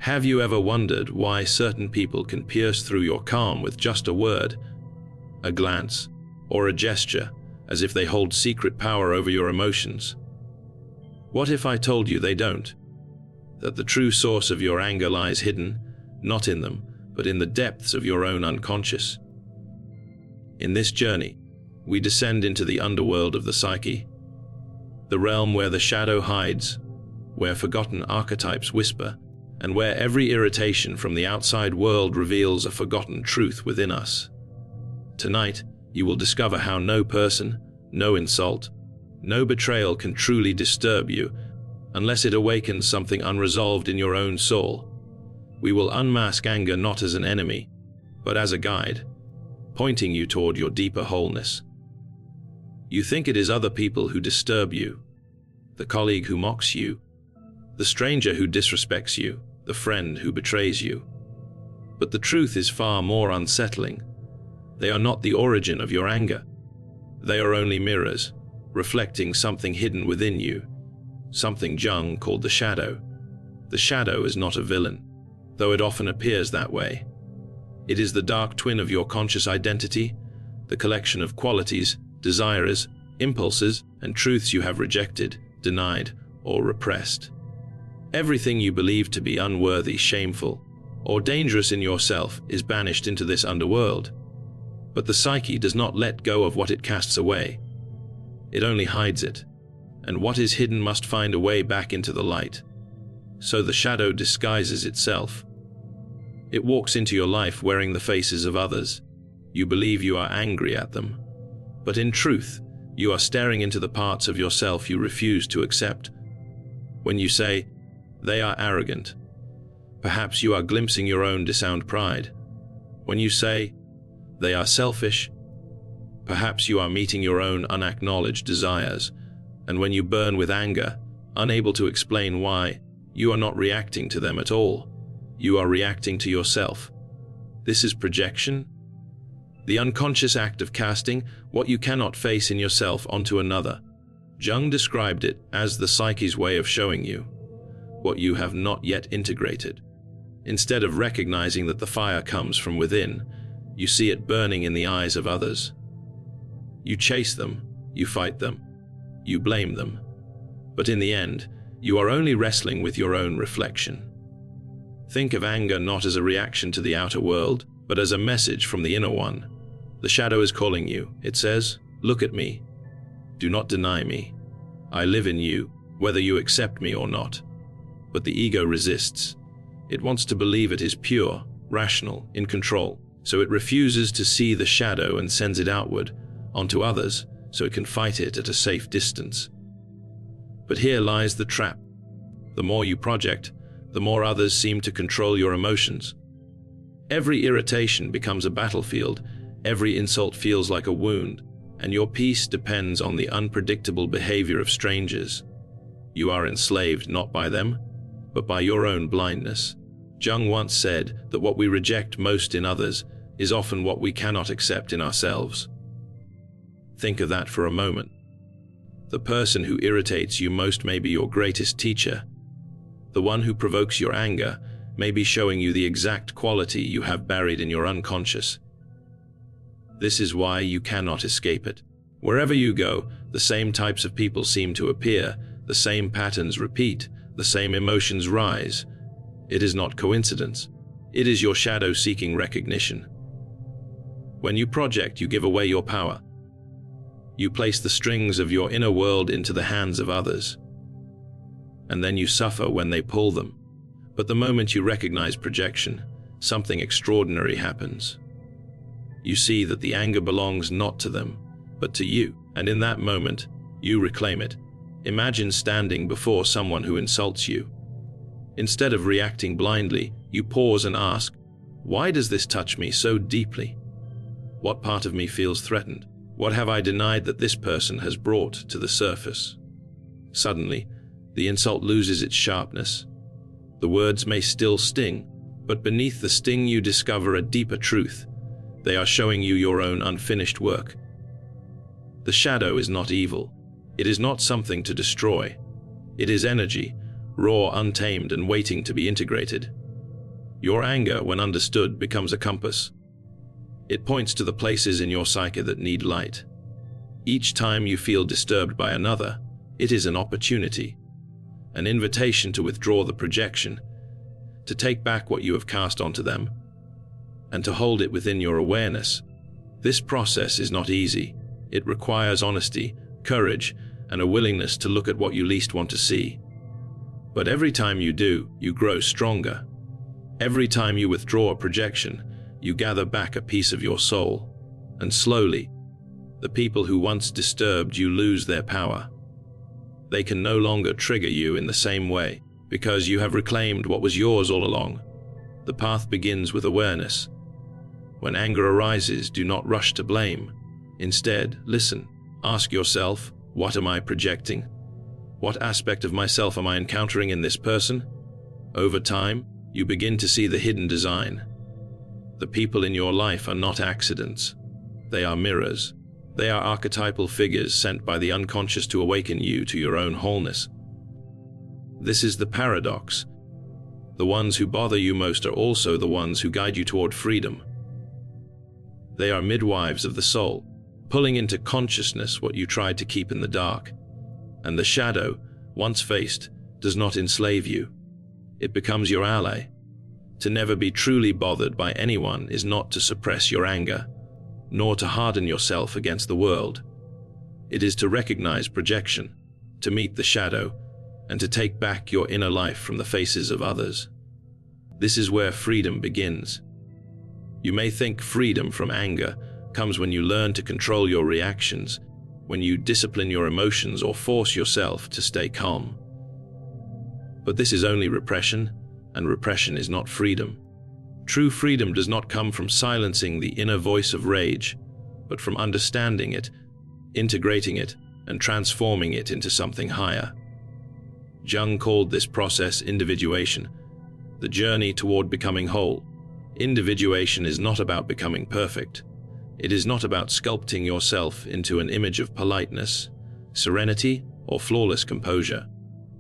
Have you ever wondered why certain people can pierce through your calm with just a word, a glance, or a gesture, as if they hold secret power over your emotions? What if I told you they don't? That the true source of your anger lies hidden, not in them, but in the depths of your own unconscious. In this journey, we descend into the underworld of the psyche, the realm where the shadow hides, where forgotten archetypes whisper, and where every irritation from the outside world reveals a forgotten truth within us. Tonight, you will discover how no person, no insult, no betrayal can truly disturb you unless it awakens something unresolved in your own soul. We will unmask anger not as an enemy, but as a guide, pointing you toward your deeper wholeness. You think it is other people who disturb you, the colleague who mocks you, the stranger who disrespects you, the friend who betrays you. But the truth is far more unsettling. They are not the origin of your anger. They are only mirrors, reflecting something hidden within you, something Jung called the shadow. The shadow is not a villain, though it often appears that way. It is the dark twin of your conscious identity, the collection of qualities, desires, impulses, and truths you have rejected, denied, or repressed. Everything you believe to be unworthy, shameful, or dangerous in yourself is banished into this underworld. But the psyche does not let go of what it casts away. It only hides it, and what is hidden must find a way back into the light. So the shadow disguises itself. It walks into your life wearing the faces of others. You believe you are angry at them, but in truth, you are staring into the parts of yourself you refuse to accept. When you say, "They are arrogant," perhaps you are glimpsing your own disowned pride. When you say, "They are selfish," perhaps you are meeting your own unacknowledged desires. And when you burn with anger, unable to explain why, you are not reacting to them at all. You are reacting to yourself. This is projection, the unconscious act of casting what you cannot face in yourself onto another. Jung described it as the psyche's way of showing you what you have not yet integrated. Instead of recognizing that the fire comes from within, you see it burning in the eyes of others. You chase them, you fight them, you blame them. But in the end, you are only wrestling with your own reflection. Think of anger not as a reaction to the outer world, but as a message from the inner one. The shadow is calling you. It says, "Look at me. Do not deny me. I live in you, whether you accept me or not." But the ego resists. It wants to believe it is pure, rational, in control. So it refuses to see the shadow and sends it outward, onto others, so it can fight it at a safe distance. But here lies the trap. The more you project, the more others seem to control your emotions. Every irritation becomes a battlefield, every insult feels like a wound, and your peace depends on the unpredictable behavior of strangers. You are enslaved not by them, but by your own blindness. Jung once said that what we reject most in others is often what we cannot accept in ourselves. Think of that for a moment. The person who irritates you most may be your greatest teacher. The one who provokes your anger may be showing you the exact quality you have buried in your unconscious. This is why you cannot escape it. Wherever you go, the same types of people seem to appear, the same patterns repeat, the same emotions rise. It is not coincidence. It is your shadow seeking recognition. When you project, you give away your power. You place the strings of your inner world into the hands of others, and then you suffer when they pull them. But the moment you recognize projection, something extraordinary happens. You see that the anger belongs not to them, but to you, and in that moment, you reclaim it. Imagine standing before someone who insults you. Instead of reacting blindly, you pause and ask, "Why does this touch me so deeply? What part of me feels threatened? What have I denied that this person has brought to the surface?" Suddenly, the insult loses its sharpness. The words may still sting, but beneath the sting you discover a deeper truth. They are showing you your own unfinished work. The shadow is not evil. It is not something to destroy. It is energy, raw, untamed, and waiting to be integrated. Your anger, when understood, becomes a compass. It points to the places in your psyche that need light. Each time you feel disturbed by another, it is an opportunity, an invitation to withdraw the projection, to take back what you have cast onto them, and to hold it within your awareness. This process is not easy. It requires honesty, courage, and a willingness to look at what you least want to see. But every time you do, you grow stronger. Every time you withdraw a projection, you gather back a piece of your soul. And slowly, the people who once disturbed you lose their power. They can no longer trigger you in the same way, because you have reclaimed what was yours all along. The path begins with awareness. When anger arises, do not rush to blame. Instead, listen. Ask yourself, what am I projecting? What aspect of myself am I encountering in this person? Over time, you begin to see the hidden design. The people in your life are not accidents. They are mirrors. They are archetypal figures sent by the unconscious to awaken you to your own wholeness. This is the paradox. The ones who bother you most are also the ones who guide you toward freedom. They are midwives of the soul, pulling into consciousness what you tried to keep in the dark. And the shadow, once faced, does not enslave you. It becomes your ally. To never be truly bothered by anyone is not to suppress your anger, nor to harden yourself against the world. It is to recognize projection, to meet the shadow, and to take back your inner life from the faces of others. This is where freedom begins. You may think freedom from anger comes when you learn to control your reactions, when you discipline your emotions or force yourself to stay calm. But this is only repression, and repression is not freedom. True freedom does not come from silencing the inner voice of rage, but from understanding it, integrating it, and transforming it into something higher. Jung called this process individuation, the journey toward becoming whole. Individuation is not about becoming perfect. It is not about sculpting yourself into an image of politeness, serenity, or flawless composure.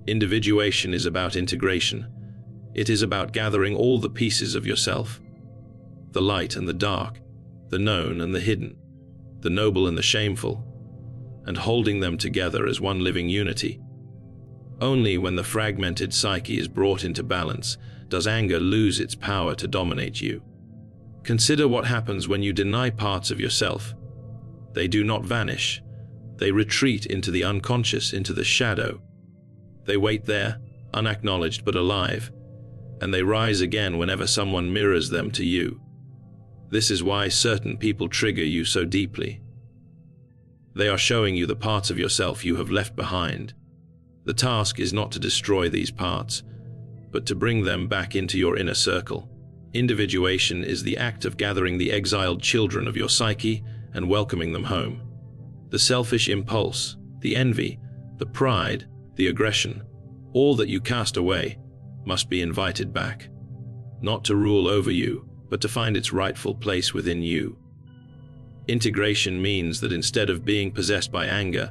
Individuation is about integration. It is about gathering all the pieces of yourself, the light and the dark, the known and the hidden, the noble and the shameful, and holding them together as one living unity. Only when the fragmented psyche is brought into balance does anger lose its power to dominate you. Consider what happens when you deny parts of yourself. They do not vanish. They retreat into the unconscious, into the shadow. They wait there, unacknowledged but alive, and they rise again whenever someone mirrors them to you. This is why certain people trigger you so deeply. They are showing you the parts of yourself you have left behind. The task is not to destroy these parts, but to bring them back into your inner circle. Individuation is the act of gathering the exiled children of your psyche and welcoming them home. The selfish impulse, the envy, the pride, the aggression, all that you cast away, must be invited back, not to rule over you, but to find its rightful place within you. Integration means that instead of being possessed by anger,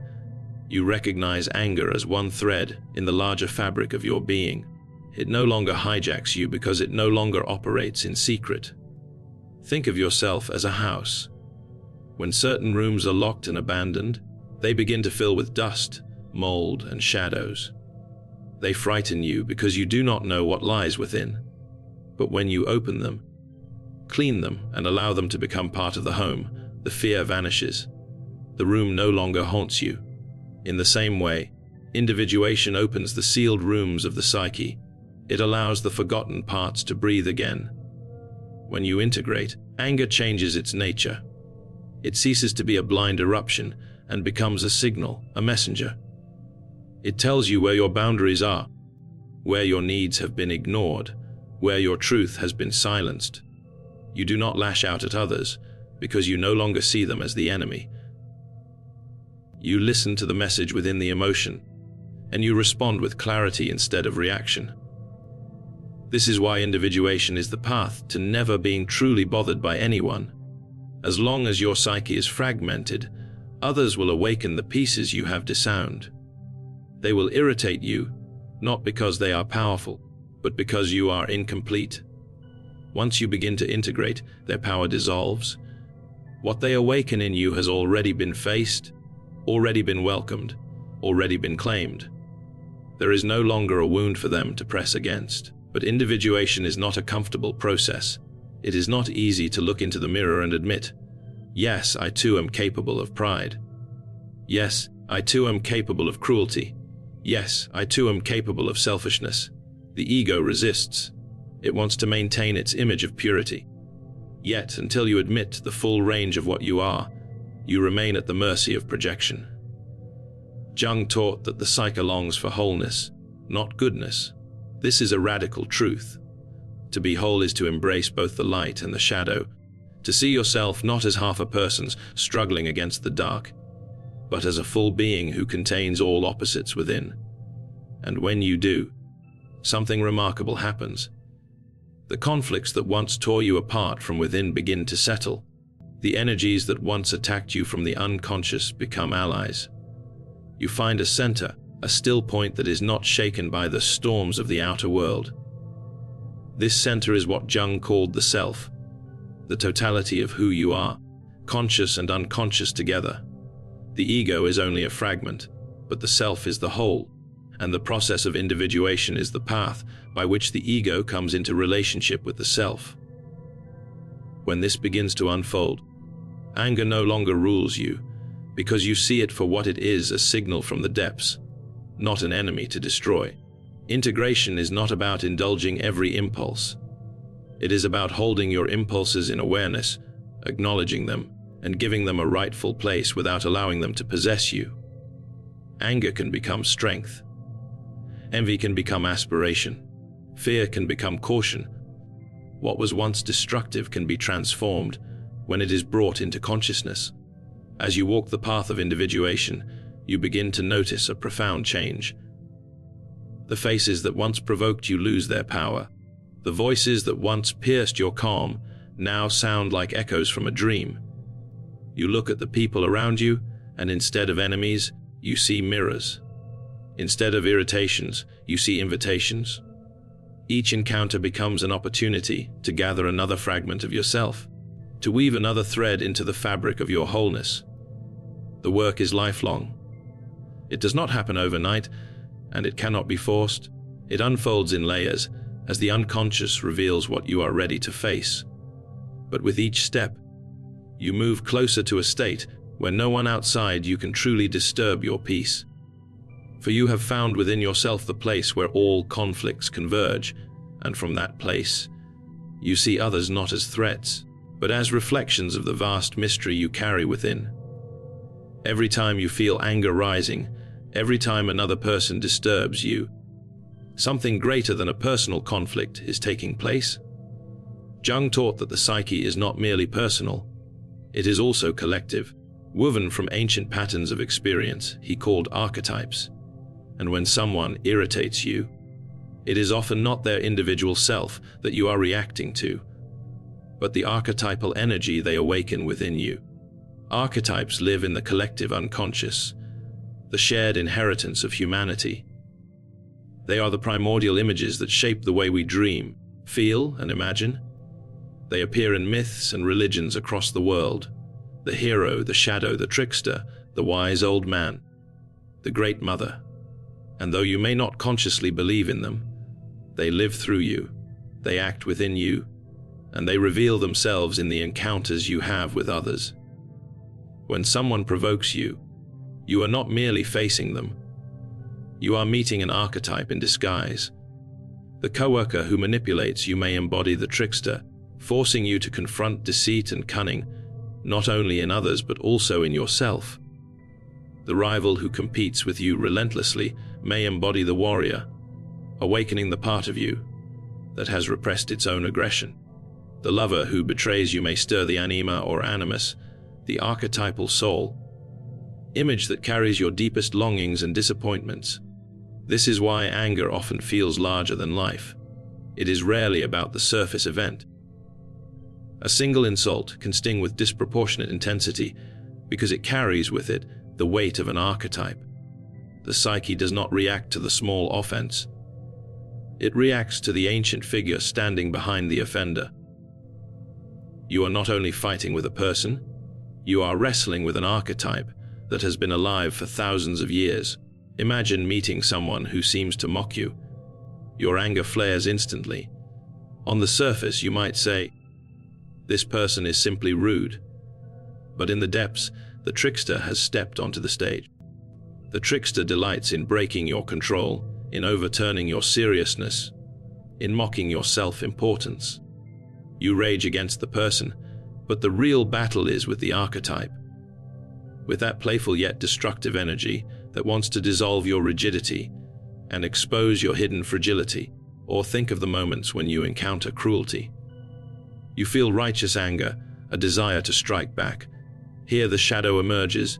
you recognize anger as one thread in the larger fabric of your being. It no longer hijacks you because it no longer operates in secret. Think of yourself as a house. When certain rooms are locked and abandoned, they begin to fill with dust, mold, and shadows. They frighten you because you do not know what lies within. But when you open them, clean them, and allow them to become part of the home, the fear vanishes. The room no longer haunts you. In the same way, individuation opens the sealed rooms of the psyche. It allows the forgotten parts to breathe again. When you integrate, anger changes its nature. It ceases to be a blind eruption and becomes a signal, a messenger. It tells you where your boundaries are, where your needs have been ignored, where your truth has been silenced. You do not lash out at others because you no longer see them as the enemy. You listen to the message within the emotion, and you respond with clarity instead of reaction. This is why individuation is the path to never being truly bothered by anyone. As long as your psyche is fragmented, others will awaken the pieces you have disowned. They will irritate you, not because they are powerful, but because you are incomplete. Once you begin to integrate, their power dissolves. What they awaken in you has already been faced, already been welcomed, already been claimed. There is no longer a wound for them to press against. But individuation is not a comfortable process. It is not easy to look into the mirror and admit, yes, I too am capable of pride. Yes, I too am capable of cruelty. Yes, I too am capable of selfishness. The ego resists. It wants to maintain its image of purity. Yet, until you admit the full range of what you are, you remain at the mercy of projection. Jung taught that the psyche longs for wholeness, not goodness. This is a radical truth. To be whole is to embrace both the light and the shadow, to see yourself not as half a person struggling against the dark, but as a full being who contains all opposites within. And when you do, something remarkable happens. The conflicts that once tore you apart from within begin to settle. The energies that once attacked you from the unconscious become allies. You find a center, a still point that is not shaken by the storms of the outer world. This center is what Jung called the self, the totality of who you are, conscious and unconscious together. The ego is only a fragment, but the self is the whole, and the process of individuation is the path by which the ego comes into relationship with the self. When this begins to unfold, anger no longer rules you, because you see it for what it is, a signal from the depths, not an enemy to destroy. Integration is not about indulging every impulse. It is about holding your impulses in awareness, acknowledging them, and giving them a rightful place without allowing them to possess you. Anger can become strength. Envy can become aspiration. Fear can become caution. What was once destructive can be transformed when it is brought into consciousness. As you walk the path of individuation, you begin to notice a profound change. The faces that once provoked you lose their power. The voices that once pierced your calm now sound like echoes from a dream. You look at the people around you, and instead of enemies, you see mirrors. Instead of irritations, you see invitations. Each encounter becomes an opportunity to gather another fragment of yourself, to weave another thread into the fabric of your wholeness. The work is lifelong. It does not happen overnight, and it cannot be forced. It unfolds in layers as the unconscious reveals what you are ready to face. But with each step, you move closer to a state where no one outside you can truly disturb your peace. For you have found within yourself the place where all conflicts converge, and from that place, you see others not as threats, but as reflections of the vast mystery you carry within. Every time you feel anger rising, every time another person disturbs you, something greater than a personal conflict is taking place. Jung taught that the psyche is not merely personal, it is also collective, woven from ancient patterns of experience he called archetypes. And when someone irritates you, it is often not their individual self that you are reacting to, but the archetypal energy they awaken within you. Archetypes live in the collective unconscious, the shared inheritance of humanity. They are the primordial images that shape the way we dream, feel, and imagine. They appear in myths and religions across the world. The hero, the shadow, the trickster, the wise old man, the great mother. And though you may not consciously believe in them, they live through you, they act within you, and they reveal themselves in the encounters you have with others. When someone provokes you, you are not merely facing them. You are meeting an archetype in disguise. The coworker who manipulates you may embody the trickster, forcing you to confront deceit and cunning, not only in others but also in yourself. The rival who competes with you relentlessly may embody the warrior, awakening the part of you that has repressed its own aggression. The lover who betrays you may stir the anima or animus, the archetypal soul, image that carries your deepest longings and disappointments. This is why anger often feels larger than life. It is rarely about the surface event. A single insult can sting with disproportionate intensity because it carries with it the weight of an archetype. The psyche does not react to the small offense. It reacts to the ancient figure standing behind the offender. You are not only fighting with a person, you are wrestling with an archetype that has been alive for thousands of years. Imagine meeting someone who seems to mock you. Your anger flares instantly. On the surface, you might say, "This person is simply rude." But in the depths, the trickster has stepped onto the stage. The trickster delights in breaking your control, in overturning your seriousness, in mocking your self-importance. You rage against the person, but the real battle is with the archetype, with that playful yet destructive energy that wants to dissolve your rigidity and expose your hidden fragility. Or think of the moments when you encounter cruelty. You feel righteous anger, a desire to strike back. Here the shadow emerges,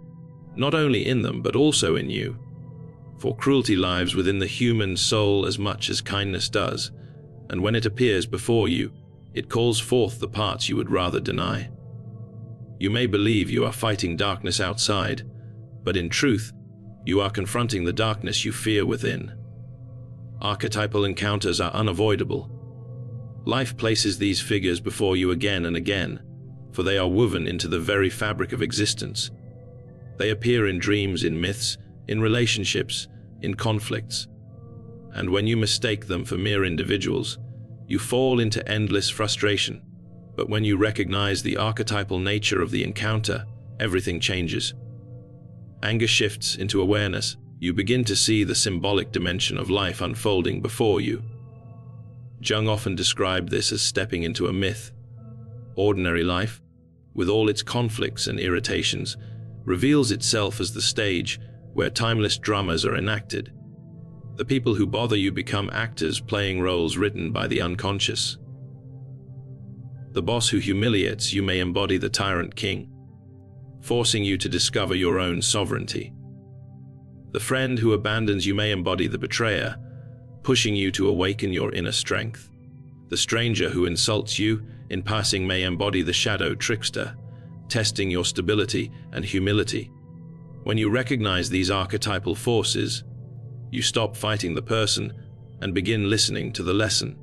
not only in them but also in you. For cruelty lives within the human soul as much as kindness does, and when it appears before you, it calls forth the parts you would rather deny. You may believe you are fighting darkness outside, but in truth, you are confronting the darkness you fear within. Archetypal encounters are unavoidable. Life places these figures before you again and again, for they are woven into the very fabric of existence. They appear in dreams, in myths, in relationships, in conflicts. And when you mistake them for mere individuals, you fall into endless frustration. But when you recognize the archetypal nature of the encounter, everything changes. Anger shifts into awareness. You begin to see the symbolic dimension of life unfolding before you. Jung often described this as stepping into a myth. Ordinary life, with all its conflicts and irritations, reveals itself as the stage where timeless dramas are enacted. The people who bother you become actors playing roles written by the unconscious. The boss who humiliates you may embody the tyrant king, forcing you to discover your own sovereignty. The friend who abandons you may embody the betrayer, pushing you to awaken your inner strength. The stranger who insults you in passing may embody the shadow trickster, testing your stability and humility. When you recognize these archetypal forces, you stop fighting the person and begin listening to the lesson.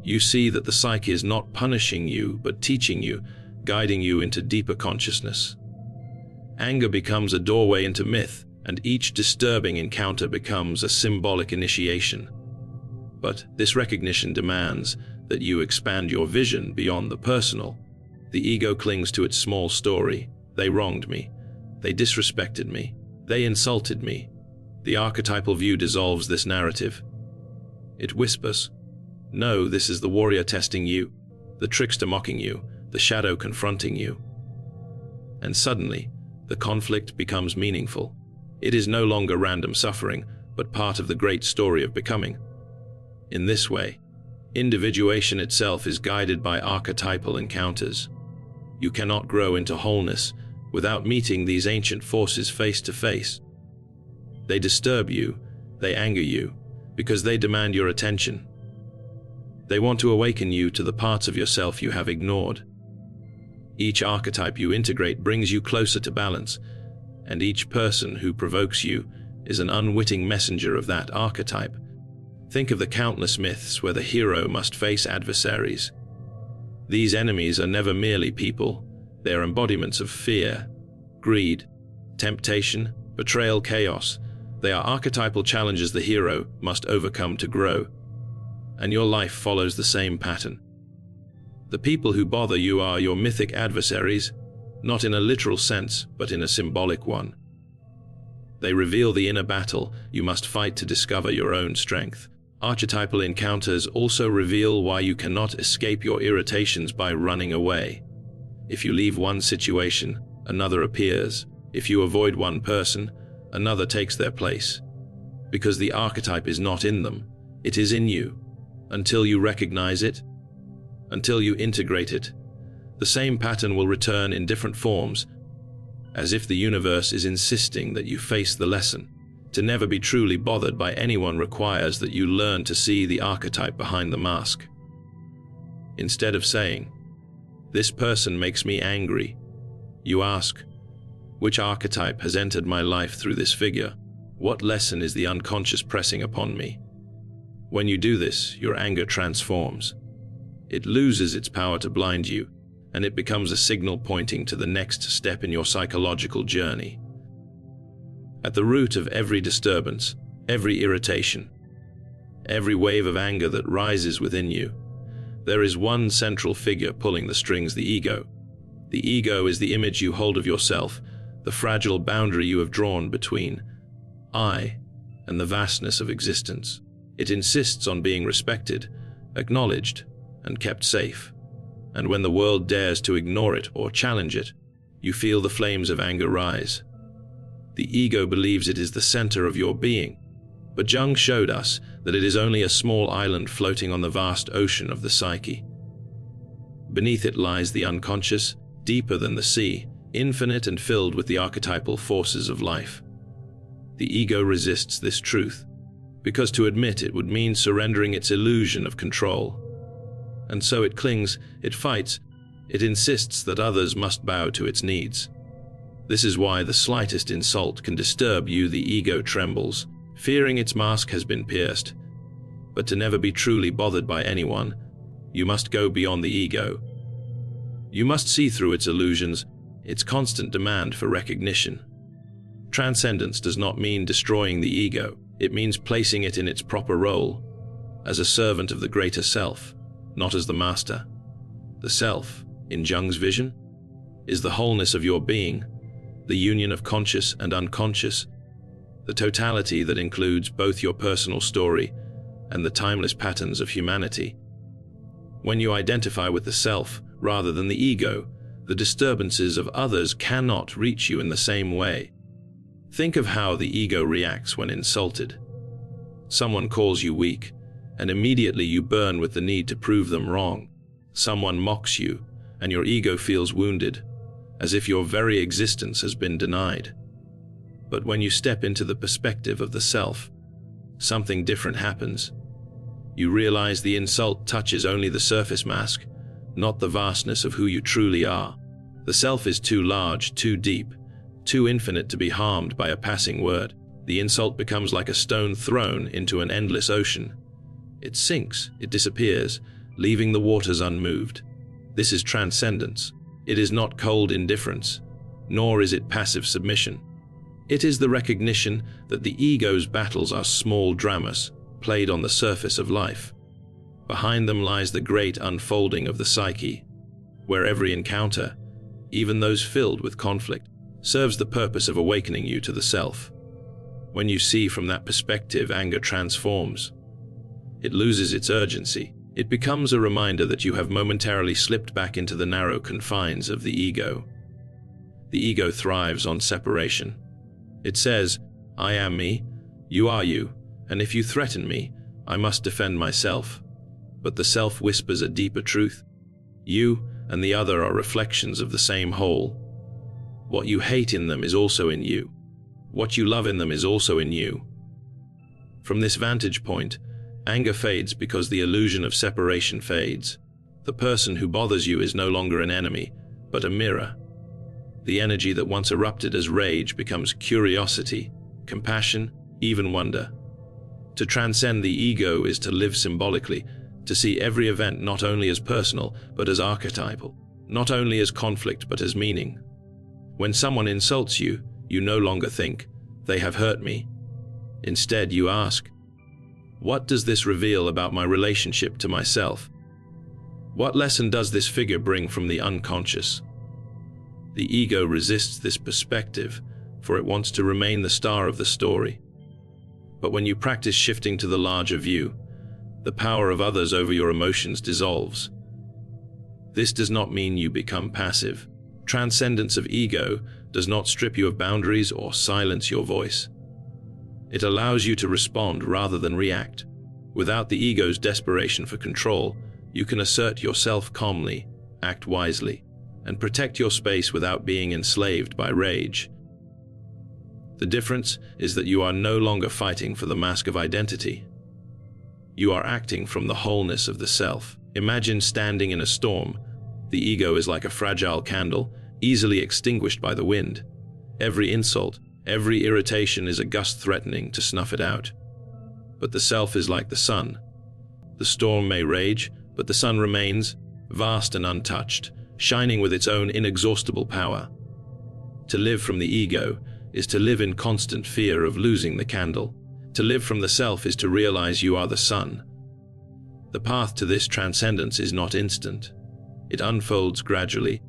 You see that the psyche is not punishing you, but teaching you, guiding you into deeper consciousness. Anger becomes a doorway into myth, and each disturbing encounter becomes a symbolic initiation. But this recognition demands that you expand your vision beyond the personal. The ego clings to its small story. They wronged me. They disrespected me. They insulted me. The archetypal view dissolves this narrative. It whispers, "No, this is the warrior testing you, the trickster mocking you, the shadow confronting you." And suddenly, the conflict becomes meaningful. It is no longer random suffering, but part of the great story of becoming. In this way, individuation itself is guided by archetypal encounters. You cannot grow into wholeness without meeting these ancient forces face to face. They disturb you, they anger you, because they demand your attention. They want to awaken you to the parts of yourself you have ignored. Each archetype you integrate brings you closer to balance, and each person who provokes you is an unwitting messenger of that archetype. Think of the countless myths where the hero must face adversaries. These enemies are never merely people, they are embodiments of fear, greed, temptation, betrayal, chaos. They are archetypal challenges the hero must overcome to grow. And your life follows the same pattern. The people who bother you are your mythic adversaries, not in a literal sense, but in a symbolic one. They reveal the inner battle you must fight to discover your own strength. Archetypal encounters also reveal why you cannot escape your irritations by running away. If you leave one situation, another appears. If you avoid one person, another takes their place. Because the archetype is not in them, it is in you. Until you recognize it, until you integrate it, the same pattern will return in different forms, as if the universe is insisting that you face the lesson. To never be truly bothered by anyone requires that you learn to see the archetype behind the mask. Instead of saying, "This person makes me angry," you ask, "Which archetype has entered my life through this figure? What lesson is the unconscious pressing upon me?" When you do this, your anger transforms. It loses its power to blind you, and it becomes a signal pointing to the next step in your psychological journey. At the root of every disturbance, every irritation, every wave of anger that rises within you, there is one central figure pulling the strings: the ego. The ego is the image you hold of yourself, the fragile boundary you have drawn between I and the vastness of existence. It insists on being respected, acknowledged, and kept safe. And when the world dares to ignore it or challenge it, you feel the flames of anger rise. The ego believes it is the center of your being, but Jung showed us that it is only a small island floating on the vast ocean of the psyche. Beneath it lies the unconscious, deeper than the sea, infinite and filled with the archetypal forces of life. The ego resists this truth, because to admit it would mean surrendering its illusion of control. And so it clings, it fights, it insists that others must bow to its needs. This is why the slightest insult can disturb you. The ego trembles, fearing its mask has been pierced. But to never be truly bothered by anyone, you must go beyond the ego. You must see through its illusions, its constant demand for recognition. Transcendence does not mean destroying the ego. It means placing it in its proper role, as a servant of the greater self, not as the master. The self, in Jung's vision, is the wholeness of your being, the union of conscious and unconscious, the totality that includes both your personal story and the timeless patterns of humanity. When you identify with the self rather than the ego, the disturbances of others cannot reach you in the same way. Think of how the ego reacts when insulted. Someone calls you weak, and immediately you burn with the need to prove them wrong. Someone mocks you, and your ego feels wounded, as if your very existence has been denied. But when you step into the perspective of the self, something different happens. You realize the insult touches only the surface mask, not the vastness of who you truly are. The self is too large, too deep, too infinite to be harmed by a passing word. The insult becomes like a stone thrown into an endless ocean. It sinks, it disappears, leaving the waters unmoved. This is transcendence. It is not cold indifference, nor is it passive submission. It is the recognition that the ego's battles are small dramas, played on the surface of life. Behind them lies the great unfolding of the psyche, where every encounter, even those filled with conflict, serves the purpose of awakening you to the self. When you see from that perspective, anger transforms. It loses its urgency. It becomes a reminder that you have momentarily slipped back into the narrow confines of the ego. The ego thrives on separation. It says, I am me, you are you, and if you threaten me, I must defend myself. But the self whispers a deeper truth. You and the other are reflections of the same whole. What you hate in them is also in you. What you love in them is also in you. From this vantage point, anger fades because the illusion of separation fades. The person who bothers you is no longer an enemy, but a mirror. The energy that once erupted as rage becomes curiosity, compassion, even wonder. To transcend the ego is to live symbolically, to see every event not only as personal, but as archetypal, not only as conflict, but as meaning. When someone insults you, you no longer think, they have hurt me. Instead, you ask, what does this reveal about my relationship to myself? What lesson does this figure bring from the unconscious? The ego resists this perspective, for it wants to remain the star of the story. But when you practice shifting to the larger view, the power of others over your emotions dissolves. This does not mean you become passive. Transcendence of ego does not strip you of boundaries or silence your voice. It allows you to respond rather than react. Without the ego's desperation for control, you can assert yourself calmly, act wisely, and protect your space without being enslaved by rage. The difference is that you are no longer fighting for the mask of identity. You are acting from the wholeness of the self. Imagine standing in a storm. The ego is like a fragile candle, easily extinguished by the wind. Every insult, every irritation is a gust threatening to snuff it out. But the self is like the sun. The storm may rage, but the sun remains, vast and untouched, shining with its own inexhaustible power. To live from the ego is to live in constant fear of losing the candle. To live from the self is to realize you are the sun. The path to this transcendence is not instant. It unfolds gradually.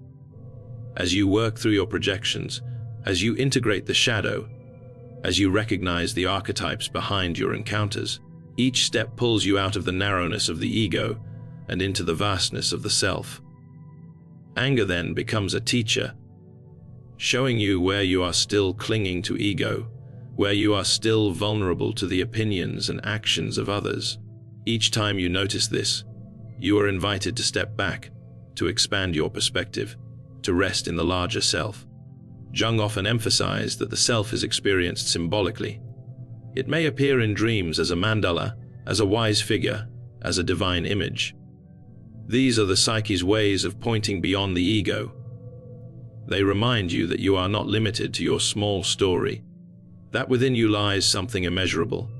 As you work through your projections, as you integrate the shadow, as you recognize the archetypes behind your encounters, each step pulls you out of the narrowness of the ego and into the vastness of the self. Anger then becomes a teacher, showing you where you are still clinging to ego, where you are still vulnerable to the opinions and actions of others. Each time you notice this, you are invited to step back, to expand your perspective, to rest in the larger self. Jung often emphasized that the self is experienced symbolically. It may appear in dreams as a mandala, as a wise figure, as a divine image. These are the psyche's ways of pointing beyond the ego. They remind you that you are not limited to your small story, that within you lies something immeasurable.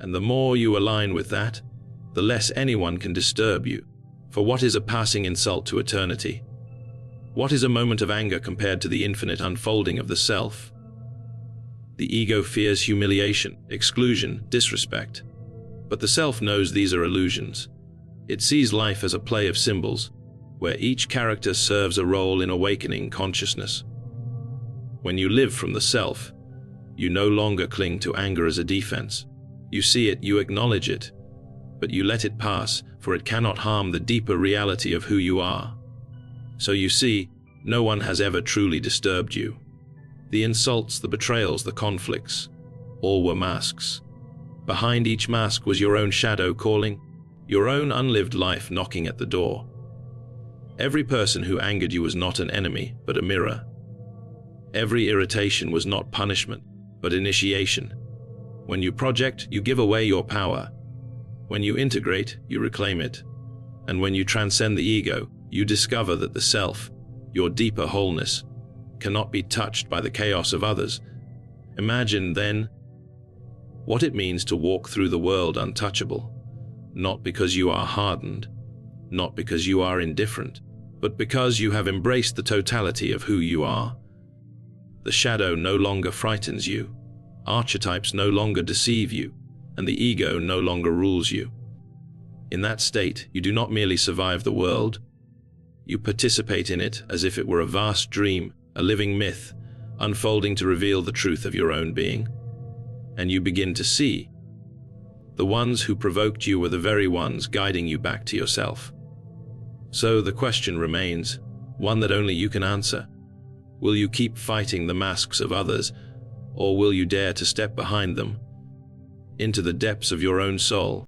And the more you align with that, the less anyone can disturb you. For what is a passing insult to eternity? What is a moment of anger compared to the infinite unfolding of the self? The ego fears humiliation, exclusion, disrespect. But the self knows these are illusions. It sees life as a play of symbols, where each character serves a role in awakening consciousness. When you live from the self, you no longer cling to anger as a defense. You see it, you acknowledge it, but you let it pass, for it cannot harm the deeper reality of who you are. So you see, no one has ever truly disturbed you. The insults, the betrayals, the conflicts, all were masks. Behind each mask was your own shadow calling, your own unlived life knocking at the door. Every person who angered you was not an enemy, but a mirror. Every irritation was not punishment, but initiation. When you project, you give away your power. When you integrate, you reclaim it. And when you transcend the ego, you discover that the self, your deeper wholeness, cannot be touched by the chaos of others. Imagine, then, what it means to walk through the world untouchable, not because you are hardened, not because you are indifferent, but because you have embraced the totality of who you are. The shadow no longer frightens you, archetypes no longer deceive you, and the ego no longer rules you. In that state, you do not merely survive the world, you participate in it as if it were a vast dream, a living myth, unfolding to reveal the truth of your own being. And you begin to see, the ones who provoked you were the very ones guiding you back to yourself. So the question remains, one that only you can answer. Will you keep fighting the masks of others, or will you dare to step behind them, into the depths of your own soul,